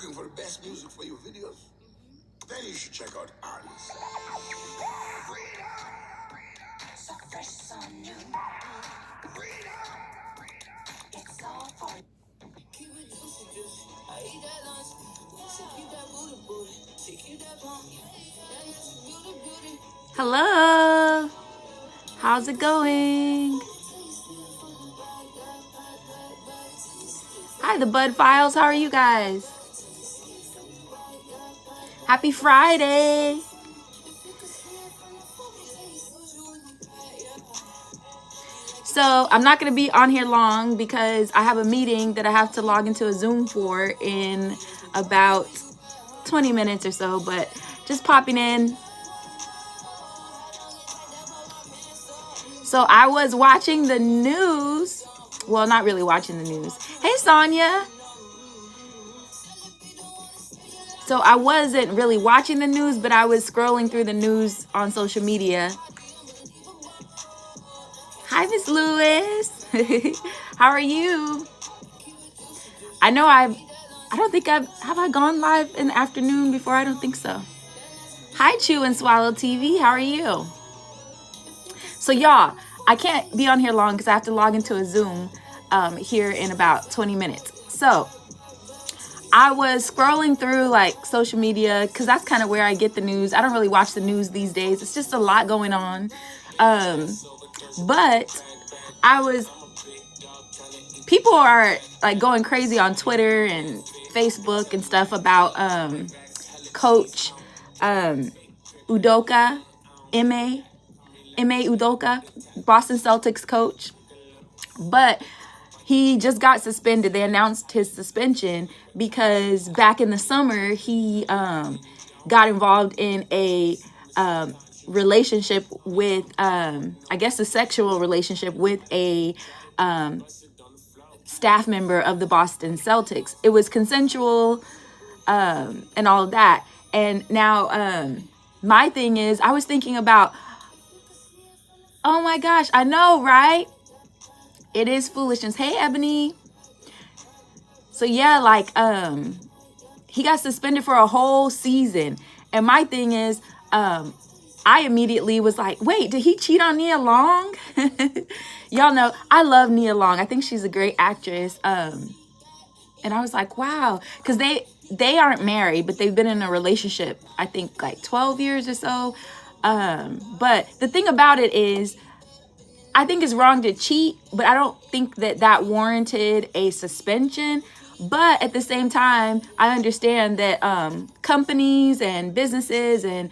Looking for the best music for your videos? Then you should check out artists. So fresh, so new. It's all for you. Keep it juicy, juicy. I eat that lunch. She keep that booty, booty. She keep that plump. That is beauty, beauty. Hello. How's it going? Hi, the Bud Files. How are you guys? Happy Friday. So I'm not going to be on here long because I have a meeting that I have to log into a Zoom for in about 20 minutes or so, but just popping in. So I was watching the news. Well, not really watching the news. Hey, Sonia. So I wasn't really watching the news, but I was scrolling through the news on social media. Hi, Miss Lewis. How are you? I know I don't think have I gone live in the afternoon before? I don't think so. Hi, Chew and Swallow TV. How are you? So y'all, I can't be on here long because I have to log into a Zoom here in about 20 minutes. So I was scrolling through like social media because that's kind of where I get the news. I don't really watch the news these days. It's just a lot going on. But people are like going crazy on Twitter and Facebook and stuff about Coach Udoka, Ime Udoka, Boston Celtics coach. But he just got suspended. They announced his suspension because back in the summer, he got involved in a relationship with, I guess a sexual relationship with a staff member of the Boston Celtics. It was consensual and all of that. And now my thing is, I was thinking about, oh my gosh, I know, right? It is foolishness. Hey, Ebony. So yeah, like he got suspended for a whole season. And my thing is, I immediately was like, wait, did he cheat on Nia Long? Y'all know, I love Nia Long. I think she's a great actress. And I was like, wow. Because they aren't married, but they've been in a relationship, I think, like 12 years or so. But the thing about it is, I think it's wrong to cheat, but I don't think that warranted a suspension. But at the same time, I understand that companies and businesses and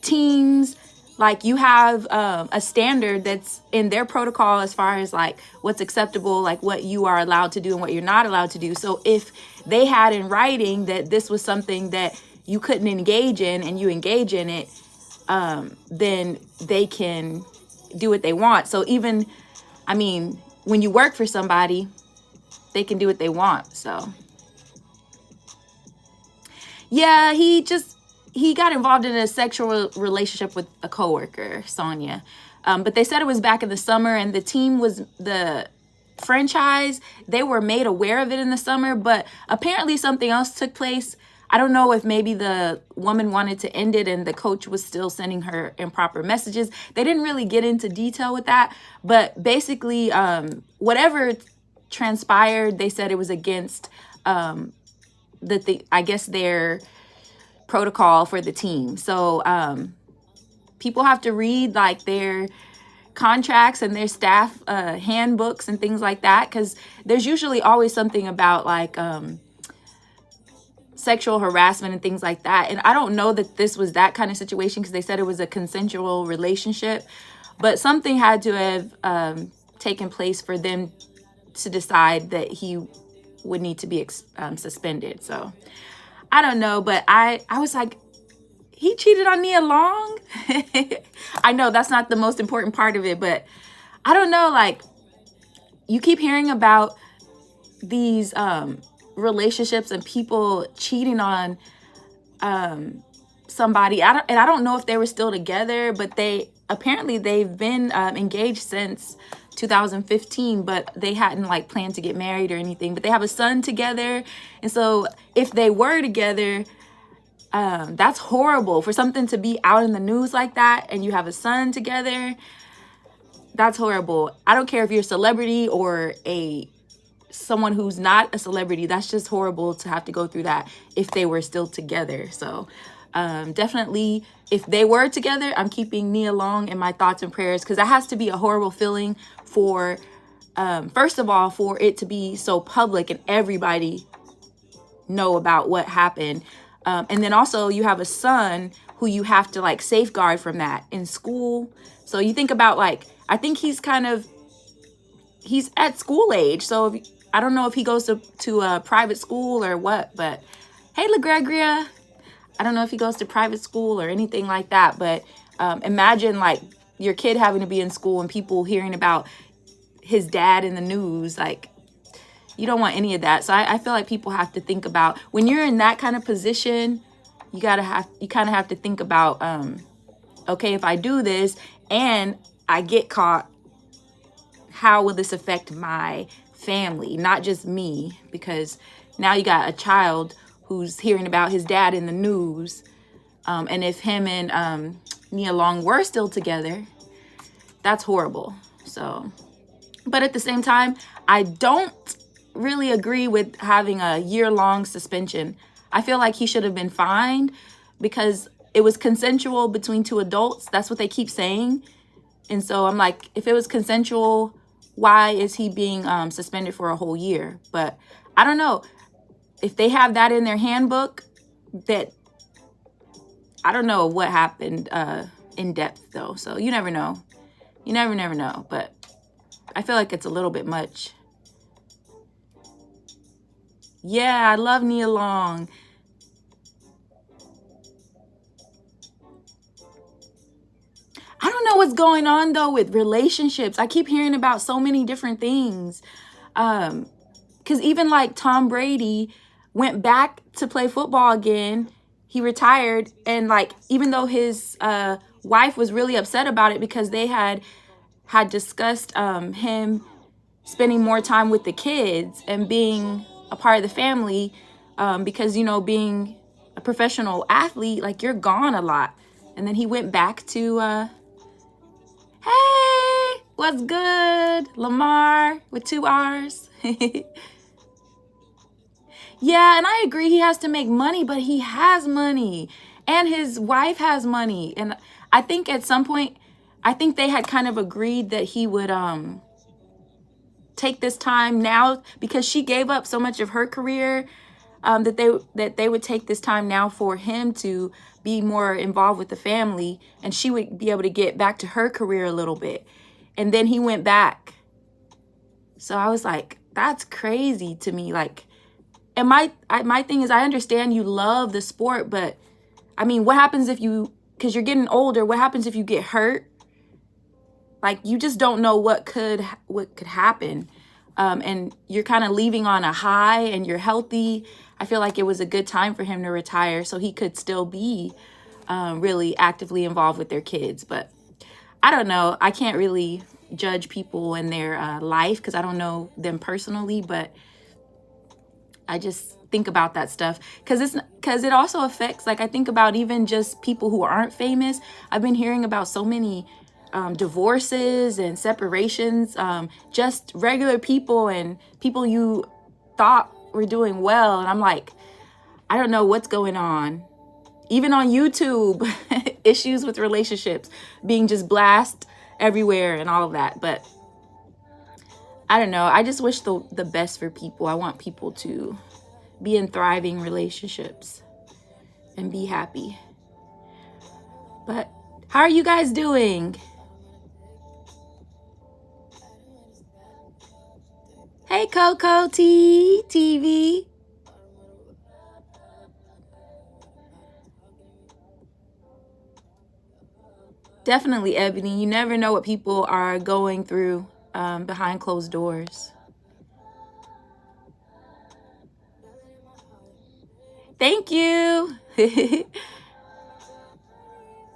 teams, like you have a standard that's in their protocol as far as like what's acceptable, like what you are allowed to do and what you're not allowed to do. So if they had in writing that this was something that you couldn't engage in and you engage in it, then they can do what they want. So even, I mean, when you work for somebody, they can do what they want. So yeah, he got involved in a sexual relationship with a coworker, Sonia. But they said it was back in the summer, and the franchise, they were made aware of it in the summer, but apparently something else took place. I don't know if maybe the woman wanted to end it and the coach was still sending her improper messages. They didn't really get into detail with that, but basically whatever transpired, they said it was against I guess their protocol for the team. So people have to read like their contracts and their staff handbooks and things like that, because there's usually always something about like sexual harassment and things like that. And I don't know that this was that kind of situation because they said it was a consensual relationship, but something had to have taken place for them to decide that he would need to be suspended. So I don't know, but I was like, he cheated on Nia Long? I know that's not the most important part of it, but I don't know, like you keep hearing about these relationships and people cheating on somebody. I don't know if they were still together, but they've been engaged since 2015, but they hadn't like planned to get married or anything, but they have a son together. And so if they were together, that's horrible for something to be out in the news like that, and you have a son together. That's horrible. I don't care if you're a celebrity or someone who's not a celebrity. That's just horrible to have to go through that if they were still together. So definitely, if they were together, I'm keeping Nia Long in my thoughts and prayers, because that has to be a horrible feeling for, first of all, for it to be so public and everybody know about what happened. And then also you have a son who you have to like safeguard from that in school. So you think about like, I think he's at school age. So I don't know if he goes to a private school or what, but hey, LaGregoria, I don't know if he goes to private school or anything like that, but imagine like your kid having to be in school and people hearing about his dad in the news. Like, you don't want any of that. So I feel like people have to think about, when you're in that kind of position, you kind of have to think about, okay, if I do this and I get caught, how will this affect my family, not just me? Because now you got a child who's hearing about his dad in the news. And if him and Nia Long were still together, that's horrible. So, but at the same time, I don't really agree with having a year-long suspension. I feel like he should have been fined because it was consensual between two adults. That's what they keep saying. And so I'm like, if it was consensual, why is he being suspended for a whole year? But I don't know. If they have that in their handbook, that I don't know what happened in depth though. So you never know. You never know. But I feel like it's a little bit much. Yeah, I love Nia Long. I don't know what's going on though with relationships. I keep hearing about so many different things. Because even like Tom Brady went back to play football again. He retired, and like even though his wife was really upset about it because they had discussed him spending more time with the kids and being a part of the family, because you know, being a professional athlete, like you're gone a lot. And then he went back to hey, what's good, Lamar with 2 R's. Yeah, and I agree he has to make money, but he has money and his wife has money. And I think at some point, I think they had kind of agreed that he would take this time now, because she gave up so much of her career, that they would take this time now for him to be more involved with the family, and she would be able to get back to her career a little bit. And then he went back. So I was like, that's crazy to me. Like, and my thing is, I understand you love the sport, but I mean, what happens if because you're getting older, what happens if you get hurt? Like, you just don't know what could happen. And you're kind of leaving on a high and you're healthy. I feel like it was a good time for him to retire so he could still be really actively involved with their kids. But I don't know. I can't really judge people in their life because I don't know them personally, but I just think about that stuff because it also affects, like, I think about even just people who aren't famous. I've been hearing about so many divorces and separations, just regular people and people you thought were doing well. And I'm like, I don't know what's going on. Even on YouTube, issues with relationships being just blast everywhere and all of that. But I don't know. I just wish the best for people. I want people to be in thriving relationships and be happy. But how are you guys doing? Hey, Coco TV. Definitely, Ebony. You never know what people are going through behind closed doors. Thank you.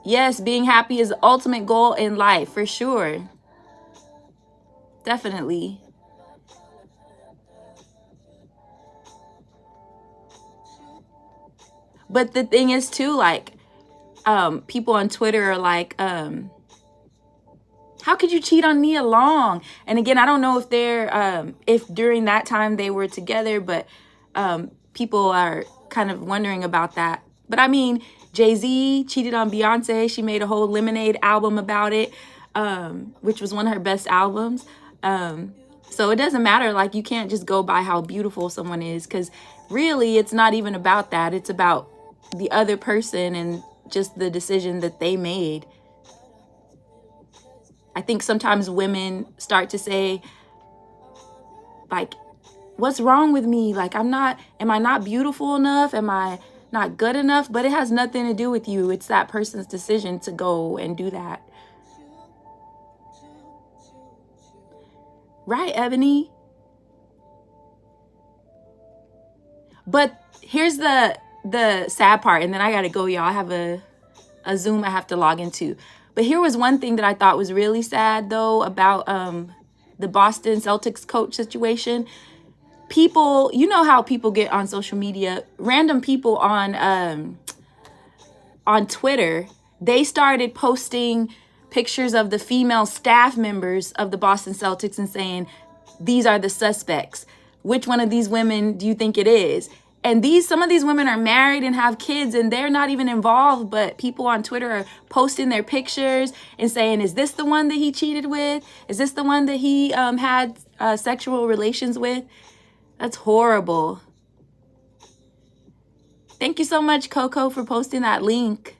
Yes, being happy is the ultimate goal in life, for sure. Definitely. But the thing is too, like, people on Twitter are like, how could you cheat on Nia Long? And again, I don't know if they're, if during that time they were together, but people are kind of wondering about that. But I mean, Jay-Z cheated on Beyonce. She made a whole Lemonade album about it, which was one of her best albums. So it doesn't matter. Like, you can't just go by how beautiful someone is, because really it's not even about that. It's about the other person and just the decision that they made. I think sometimes women start to say, like, what's wrong with me? Like, am I not beautiful enough? Am I not good enough? But it has nothing to do with you. It's that person's decision to go and do that. Right, Ebony? But here's the sad part, and then I gotta go, y'all. I have a Zoom I have to log into. But here was one thing that I thought was really sad, though, about the Boston Celtics coach situation. People, you know how people get on social media, random people on Twitter, they started posting pictures of the female staff members of the Boston Celtics and saying, these are the suspects. Which one of these women do you think it is? And some of these women are married and have kids, and they're not even involved, but people on Twitter are posting their pictures and saying, is this the one that he cheated with? Is this the one that he had sexual relations with? That's horrible. Thank you so much, Coco, for posting that link.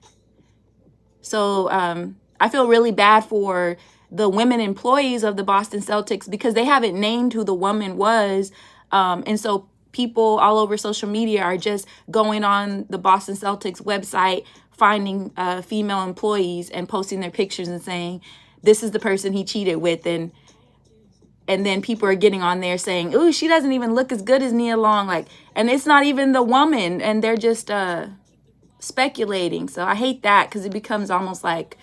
So I feel really bad for the women employees of the Boston Celtics, because they haven't named who the woman was. And so people all over social media are just going on the Boston Celtics website, finding female employees and posting their pictures and saying, this is the person he cheated with. And then people are getting on there saying, ooh, she doesn't even look as good as Nia Long. Like, and it's not even the woman, and they're just speculating. So I hate that, because it becomes almost like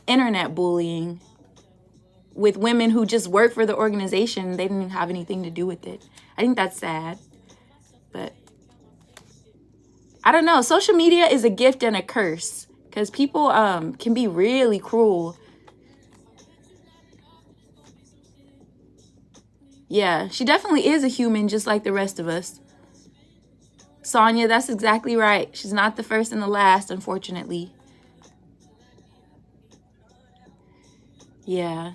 internet bullying with women who just work for the organization. They didn't have anything to do with it. I think that's sad. But I don't know. Social media is a gift and a curse, because people can be really cruel. Yeah, she definitely is a human, just like the rest of us. Sonia, that's exactly right. She's not the first and the last, unfortunately. Yeah.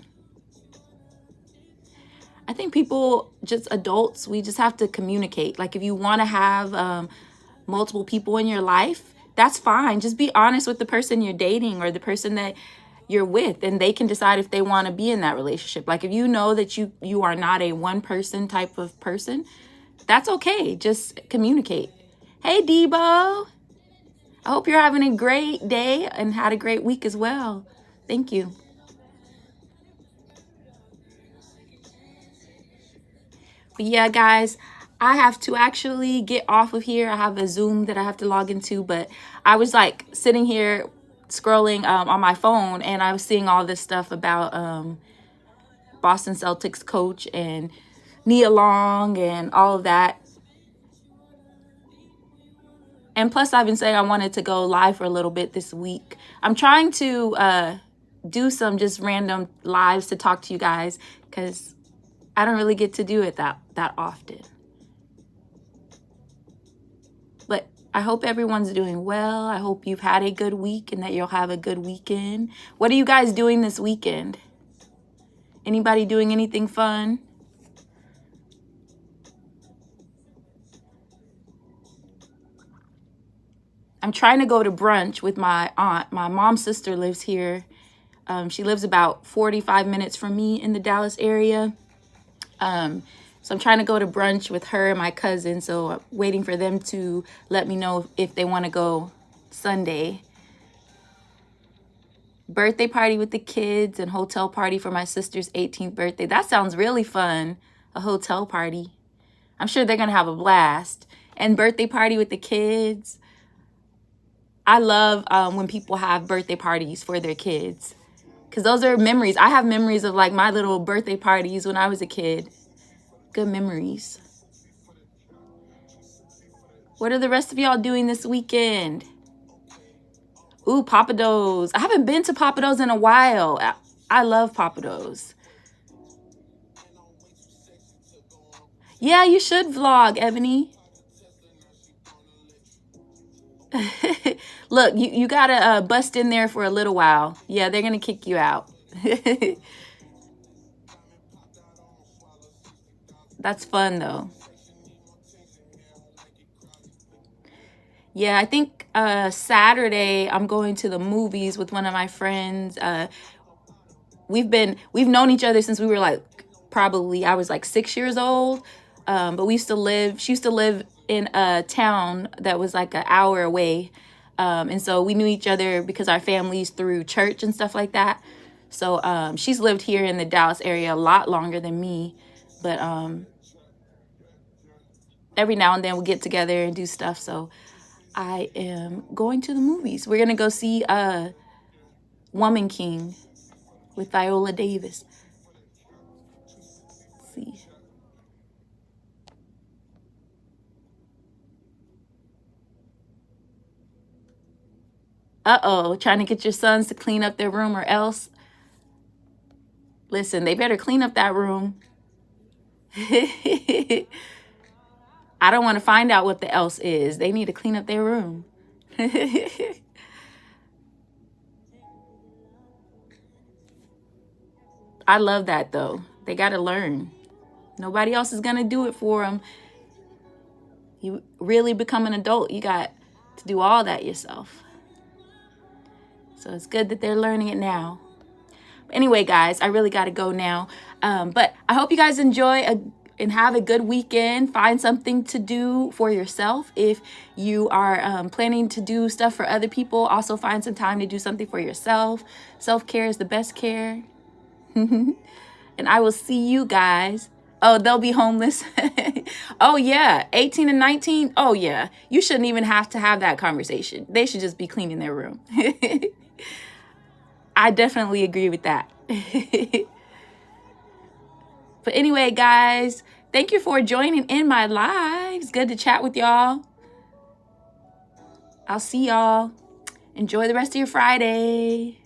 I think people, just adults, we just have to communicate. Like, if you want to have multiple people in your life, that's fine. Just be honest with the person you're dating or the person that you're with, and they can decide if they want to be in that relationship. Like, if you know that you are not a one person type of person, that's okay. Just communicate. Hey, Debo. I hope you're having a great day and had a great week as well. Thank you. But yeah, guys, I have to actually get off of here. I have a Zoom that I have to log into, but I was like sitting here scrolling on my phone, and I was seeing all this stuff about Boston Celtics coach and Nia Long and all of that. And plus, I've been saying I wanted to go live for a little bit this week. I'm trying to do some just random lives to talk to you guys, because I don't really get to do it that often. But I hope everyone's doing well. I hope you've had a good week and that you'll have a good weekend. What are you guys doing this weekend? Anybody doing anything fun? I'm trying to go to brunch with my aunt. My mom's sister lives here. She lives about 45 minutes from me in the Dallas area. So I'm trying to go to brunch with her and my cousin. So I'm waiting for them to let me know if they want to go Sunday. Birthday party with the kids and hotel party for my sister's 18th birthday. That sounds really fun. A hotel party. I'm sure they're going to have a blast. And birthday party with the kids. I love when people have birthday parties for their kids, Because those are memories. I have memories of like my little birthday parties when I was a kid. Good memories. What are the rest of y'all doing this weekend? Ooh, Papados. I haven't been to Papados in a while. I love Papados. Yeah, you should vlog, Ebony. Look, you gotta bust in there for a little while. Yeah, they're gonna kick you out. That's fun though. Yeah, I think Saturday I'm going to the movies with one of my friends. We've known each other since we were like, probably I was like 6 years old. But she used to live in a town that was like an hour away. And so we knew each other because our families through church and stuff like that. So she's lived here in the Dallas area a lot longer than me. But every now and then we'll get together and do stuff. So I am going to the movies. We're going to go see Woman King with Viola Davis. Let's see. Uh-oh, trying to get your sons to clean up their room or else. Listen, they better clean up that room. I don't want to find out what the else is. They need to clean up their room. I love that, though. They got to learn. Nobody else is going to do it for them. You really become an adult, you got to do all that yourself. So it's good that they're learning it now. Anyway, guys, I really got to go now. But I hope you guys enjoy and have a good weekend. Find something to do for yourself. If you are planning to do stuff for other people, also find some time to do something for yourself. Self-care is the best care. And I will see you guys. Oh, they'll be homeless. Oh, yeah. 18 and 19. Oh, yeah. You shouldn't even have to have that conversation. They should just be cleaning their room. I definitely agree with that. But anyway, guys, thank you for joining in my live. It's good to chat with y'all. I'll see y'all. Enjoy the rest of your Friday.